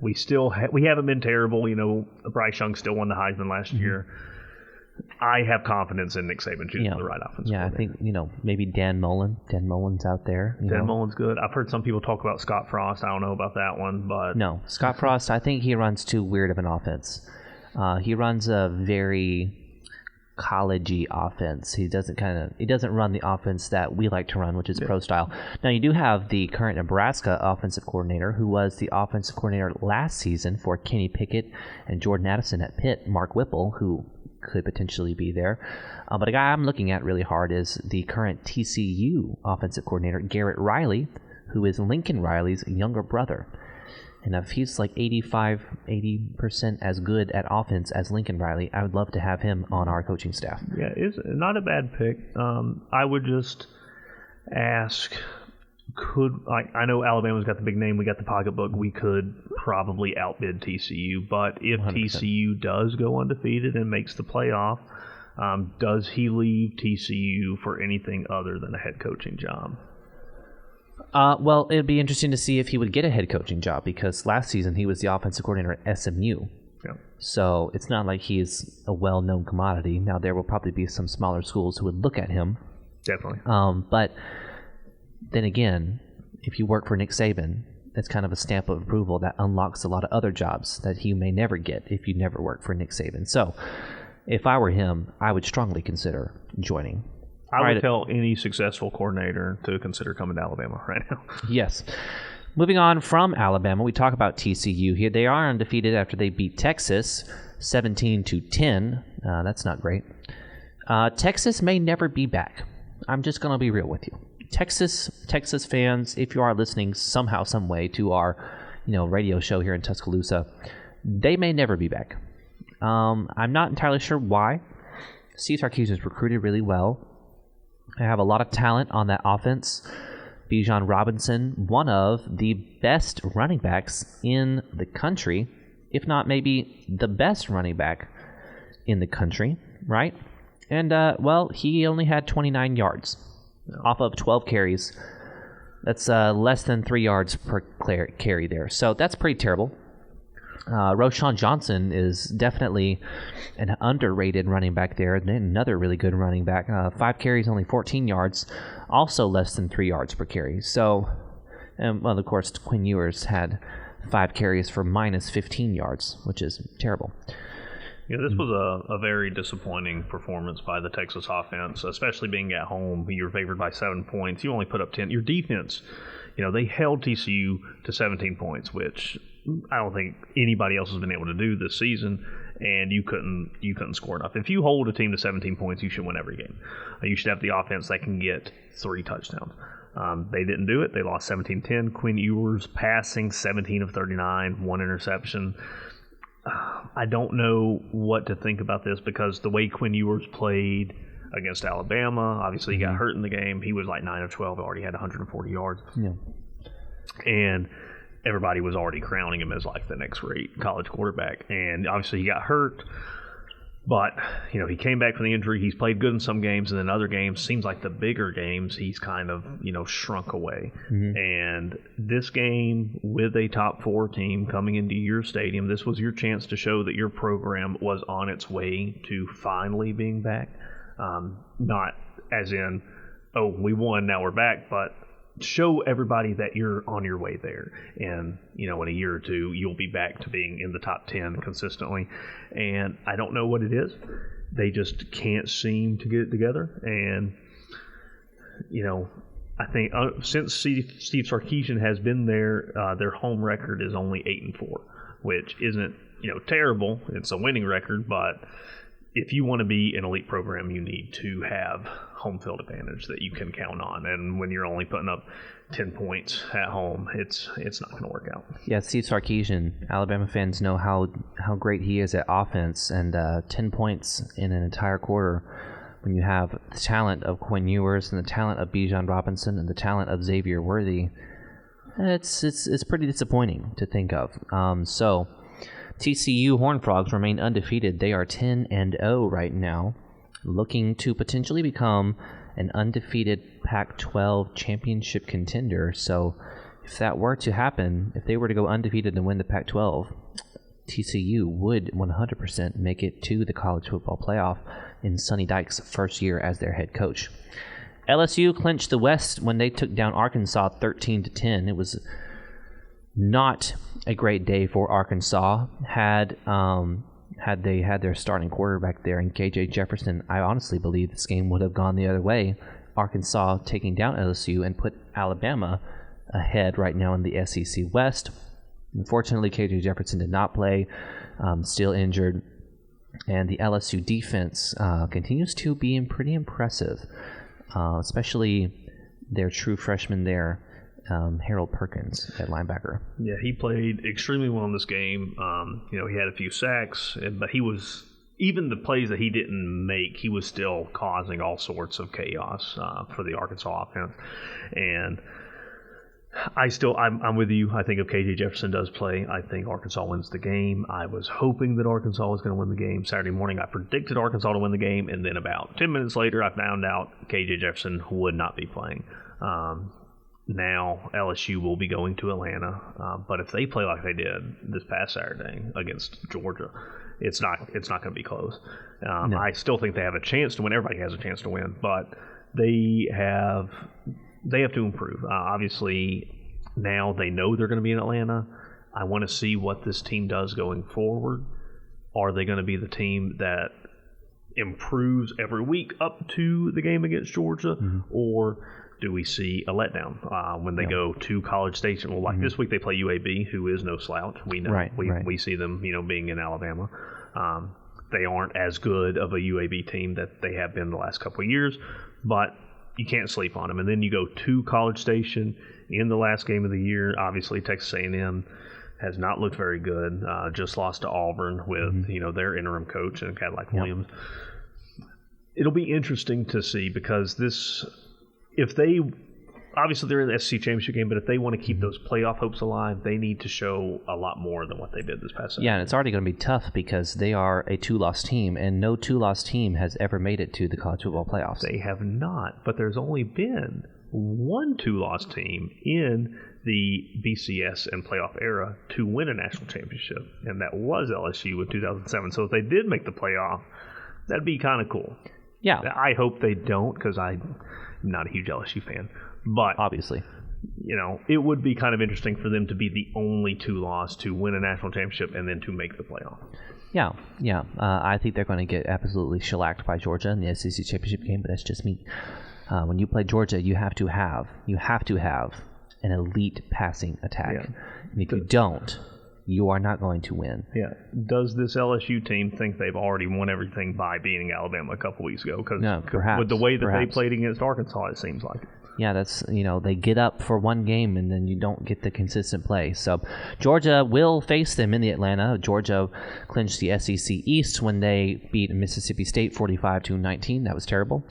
we still we haven't been terrible. Bryce Young still won the Heisman last year. I have confidence in Nick Saban choosing the right offense. Yeah, I think, maybe Dan Mullen. Dan Mullen's out there. Dan Mullen's good. I've heard some people talk about Scott Frost. I don't know about that one, but... No, Scott Frost, I think he runs too weird of an offense. He runs a very college-y offense. He doesn't run the offense that we like to run, which is pro style. Now, you do have the current Nebraska offensive coordinator, who was the offensive coordinator last season for Kenny Pickett and Jordan Addison at Pitt, Mark Whipple, who could potentially be there. But a guy I'm looking at really hard is the current TCU offensive coordinator, Garrett Riley, who is Lincoln Riley's younger brother. And if he's like 80% as good at offense as Lincoln Riley, I would love to have him on our coaching staff. Yeah, it's not a bad pick. I would just ask, I know Alabama's got the big name, we got the pocketbook, we could probably outbid TCU, but if 100%. TCU does go undefeated and makes the playoff, does he leave TCU for anything other than a head coaching job? Well, it'd be interesting to see if he would get a head coaching job, because last season he was the offensive coordinator at SMU. Yeah. So it's not like he's a well-known commodity. Now, there will probably be some smaller schools who would look at him. Definitely. But then again, if you work for Nick Saban, it's kind of a stamp of approval that unlocks a lot of other jobs that you may never get if you never work for Nick Saban. So if I were him, I would strongly consider joining. I would tell any successful coordinator to consider coming to Alabama right now. Yes. Moving on from Alabama, we talk about TCU here. They are undefeated after they beat Texas 17-10. That's not great. Texas may never be back. I'm just going to be real with you. Texas fans, if you are listening somehow, some way to our, radio show here in Tuscaloosa, they may never be back. I'm not entirely sure why. Steve Sarkisian is recruited really well. I have a lot of talent on that offense. Bijan Robinson, one of the best running backs in the country, if not maybe the best running back in the country, right? And, he only had 29 yards off of 12 carries. That's less than 3 yards per carry there. So that's pretty terrible. Roschon Johnson is definitely an underrated running back there. And another really good running back. 5 carries, only 14 yards. Also less than 3 yards per carry. So, of course, Quinn Ewers had 5 carries for minus 15 yards, which is terrible. Yeah, this was a very disappointing performance by the Texas offense, especially being at home. You were favored by 7 points. You only put up 10. Your defense, they held TCU to 17 points, which I don't think anybody else has been able to do this season, and you couldn't score enough. If you hold a team to 17 points, you should win every game. You should have the offense that can get 3 touchdowns. They didn't do it. They lost 17-10. Quinn Ewers passing 17 of 39, 1 interception. I don't know what to think about this, because the way Quinn Ewers played against Alabama. Obviously, he got hurt in the game. He was like 9 of 12, already had 140 yards. Yeah. And everybody was already crowning him as like the next great college quarterback. And obviously, he got hurt. But, he came back from the injury. He's played good in some games, and then other games, seems like the bigger games, he's kind of, shrunk away. And this game, with a top 4 team coming into your stadium, this was your chance to show that your program was on its way to finally being back. Not as in, oh, we won, now we're back, but show everybody that you're on your way there. And, in a year or two, you'll be back to being in the top 10 consistently. And I don't know what it is. They just can't seem to get it together. And, I think since Steve Sarkisian has been there, their home record is only 8-4, which isn't, terrible. It's a winning record, but if you want to be an elite program, you need to have home field advantage that you can count on. And when you're only putting up 10 points at home, it's not going to work out. Yeah, Steve Sarkisian, Alabama fans know how great he is at offense, and 10 points in an entire quarter when you have the talent of Quinn Ewers and the talent of Bijan Robinson and the talent of Xavier Worthy, it's pretty disappointing to think of. So TCU Horned Frogs remain undefeated. They are 10-0 right now, looking to potentially become an undefeated Pac-12 championship contender. So if that were to happen, if they were to go undefeated and win the Pac-12, TCU would 100% make it to the college football playoff in Sonny Dykes' first year as their head coach. LSU clinched the West when they took down Arkansas 13-10. It was not a great day for Arkansas. Had they had their starting quarterback there in KJ Jefferson, I honestly believe this game would have gone the other way. Arkansas taking down LSU and put Alabama ahead right now in the SEC West. Unfortunately, KJ Jefferson did not play, still injured, and the LSU defense continues to be pretty impressive, especially their true freshman there, Harold Perkins at linebacker. Yeah, he played extremely well in this game. He had a few sacks, but he was, even the plays that he didn't make, he was still causing all sorts of chaos for the Arkansas offense. And I'm with you. I think if KJ Jefferson does play, I think Arkansas wins the game. I was hoping that Arkansas was going to win the game. Saturday morning, I predicted Arkansas to win the game, and then about 10 minutes later, I found out KJ Jefferson would not be playing. Now LSU will be going to Atlanta, but if they play like they did this past Saturday against Georgia, it's not going to be close. No. I still think they have a chance to win. Everybody has a chance to win, but they have to improve. Obviously, now they know they're going to be in Atlanta. I want to see what this team does going forward. Are they going to be the team that improves every week up to the game against Georgia, or do we see a letdown when they go to College Station? Well, like this week they play UAB, who is no slouch. We know we see them, being in Alabama. They aren't as good of a UAB team that they have been the last couple of years, but you can't sleep on them. And then you go to College Station in the last game of the year. Obviously, Texas A&M has not looked very good. Just lost to Auburn with their interim coach and Cadillac Williams. It'll be interesting to see, because if they, obviously they're in the SEC championship game, but if they want to keep those playoff hopes alive, they need to show a lot more than what they did this past season. Yeah, and it's already going to be tough because they are a 2-loss team, and no 2-loss team has ever made it to the college football playoffs. They have not, but there's only been one 2-loss team in the BCS and playoff era to win a national championship, and that was LSU in 2007. So if they did make the playoff, that'd be kind of cool. Yeah. I hope they don't, because I'm not a huge LSU fan. But obviously, it would be kind of interesting for them to be the only 2-loss to win a national championship and then to make the playoff. Yeah. I think they're going to get absolutely shellacked by Georgia in the SEC championship game, but that's just me. When you play Georgia, you have to have an elite passing attack. Yeah. And if you don't, you are not going to win. Yeah. Does this LSU team think they've already won everything by beating Alabama a couple weeks ago? No, perhaps. With the way that they played against Arkansas, it seems like it. Yeah, that's, they get up for one game and then you don't get the consistent play. So Georgia will face them in the Atlanta. Georgia clinched the SEC East when they beat Mississippi State 45-19. That was terrible.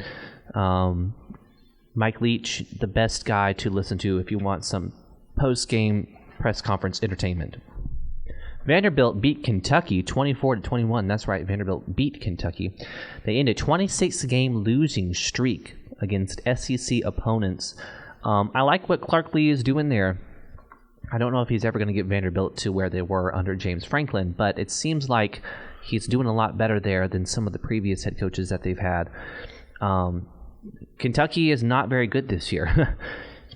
Mike Leach, the best guy to listen to if you want some post-game press conference entertainment. Vanderbilt beat Kentucky 24-21. That's right, Vanderbilt beat Kentucky. They ended a 26-game losing streak against SEC opponents. I like what Clark Lee is doing there. I don't know if he's ever going to get Vanderbilt to where they were under James Franklin, but it seems like he's doing a lot better there than some of the previous head coaches that they've had. Kentucky is not very good this year.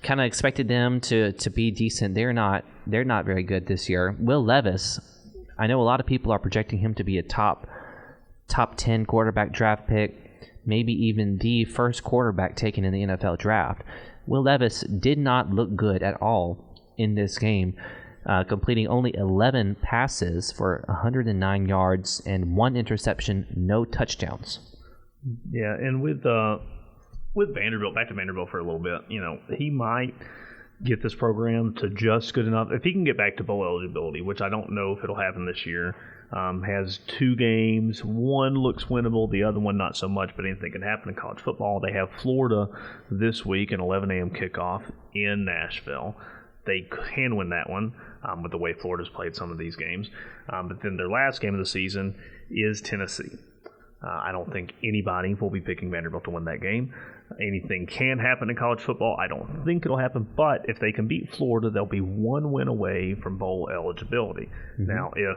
Kind of expected them to be decent. They're not very good this year. Will Levis, I know a lot of people are projecting him to be a top 10 quarterback draft pick, maybe even the first quarterback taken in the NFL draft. Will Levis did not look good at all in this game, completing only 11 passes for 109 yards and 1 interception, no touchdowns. Yeah, and with Vanderbilt, back to Vanderbilt for a little bit, he might get this program to just good enough. If he can get back to bowl eligibility, which I don't know if it'll happen this year, has 2 games. One looks winnable, the other one not so much, but anything can happen in college football. They have Florida this week, an 11 a.m. kickoff in Nashville. They can win that one with the way Florida's played some of these games. But then their last game of the season is Tennessee. I don't think anybody will be picking Vanderbilt to win that game. Anything can happen in college football. I don't think it'll happen, but if they can beat Florida, they'll be 1 win away from bowl eligibility. Mm-hmm. Now, I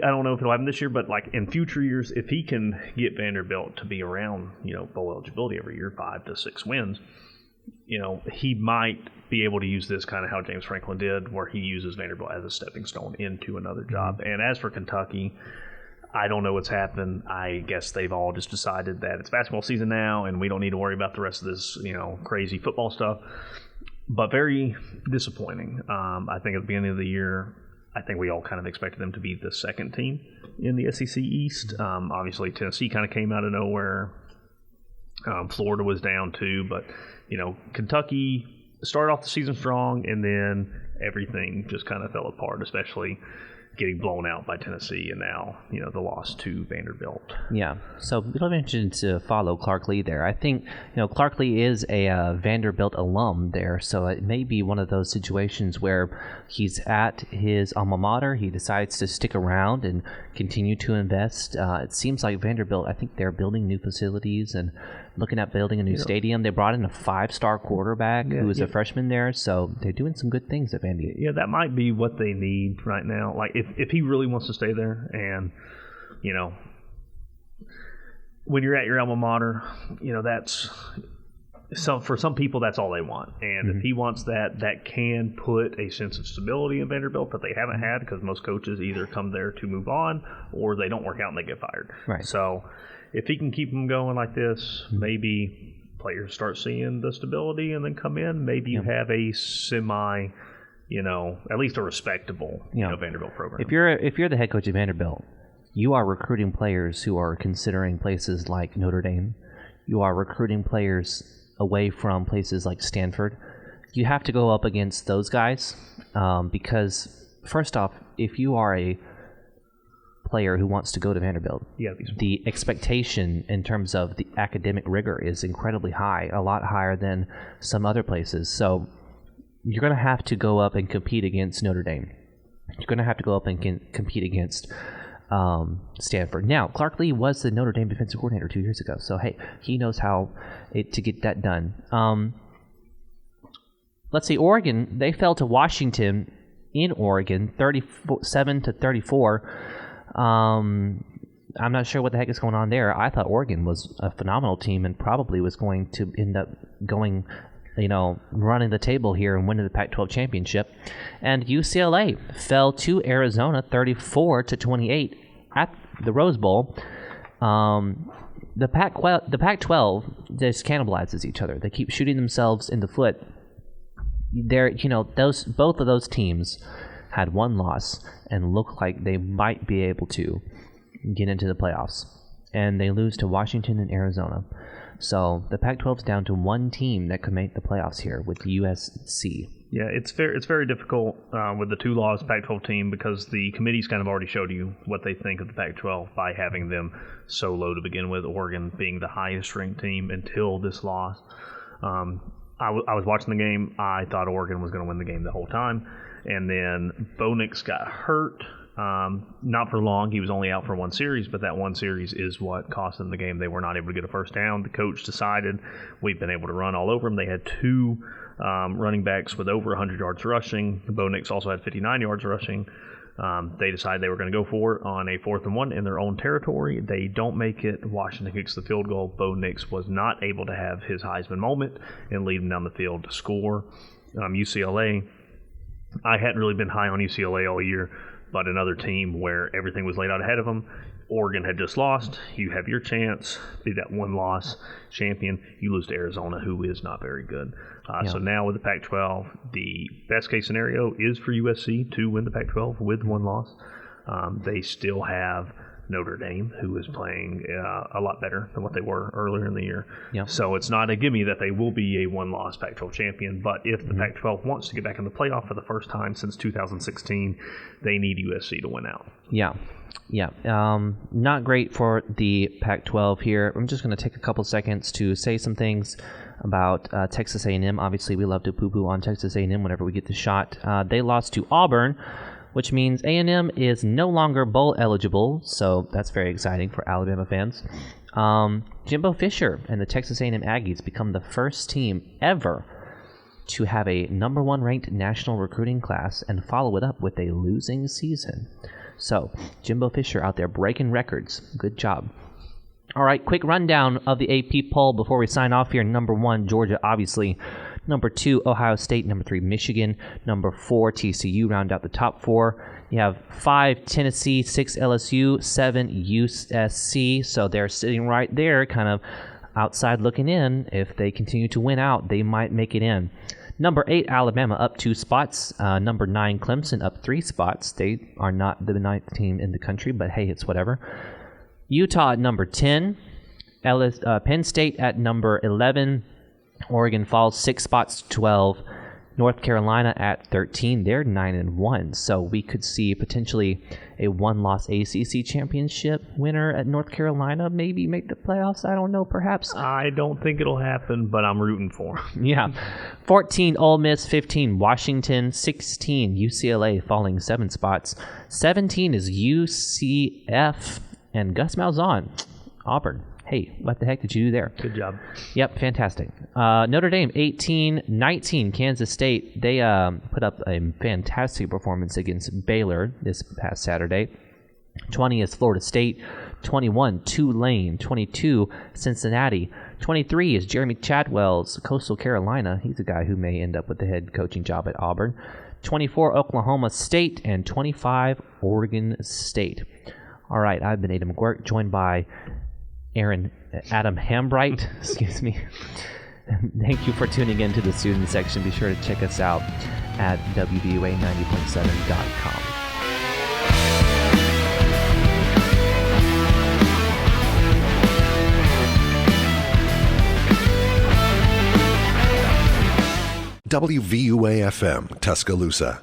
don't know if it'll happen this year, but like in future years, if he can get Vanderbilt to be around, bowl eligibility every year, 5 to 6 wins, he might be able to use this kind of how James Franklin did, where he uses Vanderbilt as a stepping stone into another job. Mm-hmm. And as for Kentucky, I don't know what's happened. I guess they've all just decided that it's basketball season now and we don't need to worry about the rest of this, crazy football stuff. But very disappointing. I think at the beginning of the year, I think we all kind of expected them to be the second team in the SEC East. Obviously, Tennessee kind of came out of nowhere. Florida was down too. But, Kentucky started off the season strong and then everything just kind of fell apart, especially getting blown out by Tennessee, and now, the loss to Vanderbilt. Yeah, so it'll be interesting to follow Clark Lee there. I think, Clark Lee is a Vanderbilt alum there, so it may be one of those situations where he's at his alma mater, he decides to stick around and continue to invest. It seems like Vanderbilt, I think they're building new facilities and looking at building a new stadium. They brought in a 5-star quarterback who was a freshman there, so they're doing some good things at Vandy. Yeah, that might be what they need right now. Like, if he really wants to stay there, and, when you're at your alma mater, that's... for some people, that's all they want. And if he wants that can put a sense of stability in Vanderbilt that they haven't had, because most coaches either come there to move on or they don't work out and they get fired. Right. So if he can keep them going like this, maybe players start seeing the stability and then come in. Maybe you have a semi, at least a respectable Vanderbilt program. If you're the head coach of Vanderbilt, you are recruiting players who are considering places like Notre Dame. You are recruiting players away from places like Stanford. You have to go up against those guys because, first off, if you are a player who wants to go to Vanderbilt, the expectation in terms of the academic rigor is incredibly high, a lot higher than some other places. So you're going to have to go up and compete against Notre Dame. You're going to have to go up and compete against Stanford. Now, Clark Lee was the Notre Dame defensive coordinator 2 years ago, so hey, he knows how to get that done. Let's see, Oregon, they fell to Washington in Oregon, 37-34. I'm not sure what the heck is going on there. I thought Oregon was a phenomenal team and probably was going to end up going, running the table here and winning the Pac-12 championship. And UCLA fell to Arizona 34-28 at the Rose Bowl. The Pac-12 just cannibalizes each other. They keep shooting themselves in the foot. Both of those teams had one loss and look like they might be able to get into the playoffs. And they lose to Washington and Arizona. So the Pac-12's down to one team that could make the playoffs here with USC. Yeah, it's very difficult with the 2-loss Pac-12 team because the committee's kind of already showed you what they think of the Pac-12 by having them so low to begin with, Oregon being the highest ranked team until this loss. I was watching the game. I thought Oregon was going to win the game the whole time. And then Bo Nix got hurt. Not for long. He was only out for one series, but that one series is what cost them the game. They were not able to get a first down. The coach decided we've been able to run all over them. They had two running backs with over 100 yards rushing. Bo Nix also had 59 yards rushing. They decided they were going to go for it on a 4th and 1 in their own territory. They don't make it. Washington kicks the field goal. Bo Nix was not able to have his Heisman moment and lead them down the field to score. UCLA, I hadn't really been high on UCLA all year, but another team where everything was laid out ahead of them. Oregon had just lost. You have your chance. Be that one-loss champion. You lose to Arizona, who is not very good. So now with the Pac-12, the best-case scenario is for USC to win the Pac-12 with one loss. They still have Notre Dame, who is playing a lot better than what they were earlier in the year. Yep. So it's not a gimme that they will be a one-loss Pac-12 champion, but if the Pac-12 wants to get back in the playoff for the first time since 2016, they need USC to win out. Yeah. Not great for the Pac-12 here. I'm just going to take a couple seconds to say some things about Texas A&M. Obviously, we love to poo-poo on Texas A&M whenever we get the shot. They lost to Auburn, which means A&M is no longer bowl eligible, so that's very exciting for Alabama fans. Jimbo Fisher and the Texas A&M Aggies become the first team ever to have a number 1 ranked national recruiting class and follow it up with a losing season. So, Jimbo Fisher out there breaking records. Good job. All right, quick rundown of the AP poll before we sign off here. Number 1, Georgia, obviously. Number 2, Ohio State. Number 3, Michigan. Number 4, TCU. Round out the top 4. You have 5, Tennessee. 6, LSU. 7, USC. So they're sitting right there, kind of outside looking in. If they continue to win out, they might make it in. Number 8, Alabama, up 2 spots. Number 9, Clemson, up 3 spots. They are not the 9th team in the country, but hey, it's whatever. Utah at number 10. Penn State at number 11. Oregon falls 6 spots to 12. North Carolina at 13. They're 9-1. So we could see potentially a one-loss ACC championship winner at North Carolina maybe make the playoffs. I don't know, perhaps. I don't think it'll happen, but I'm rooting for them. Yeah. 14, Ole Miss. 15, Washington. 16, UCLA, falling 7 spots. 17 is UCF and Gus Malzahn, Auburn. Hey, what the heck did you do there? Good job. Yep, fantastic. Notre Dame, 18, 19, Kansas State. They put up a fantastic performance against Baylor this past Saturday. 20 is Florida State. 21, Tulane. 22, Cincinnati. 23 is Jeremy Chadwell's Coastal Carolina. He's a guy who may end up with the head coaching job at Auburn. 24, Oklahoma State. And 25, Oregon State. All right, I've been Aidan McGuirk, joined by Adam Hambright. Excuse me. Thank you for tuning in to the student section. Be sure to check us out at WVUA90.7.com. WVUA FM, Tuscaloosa.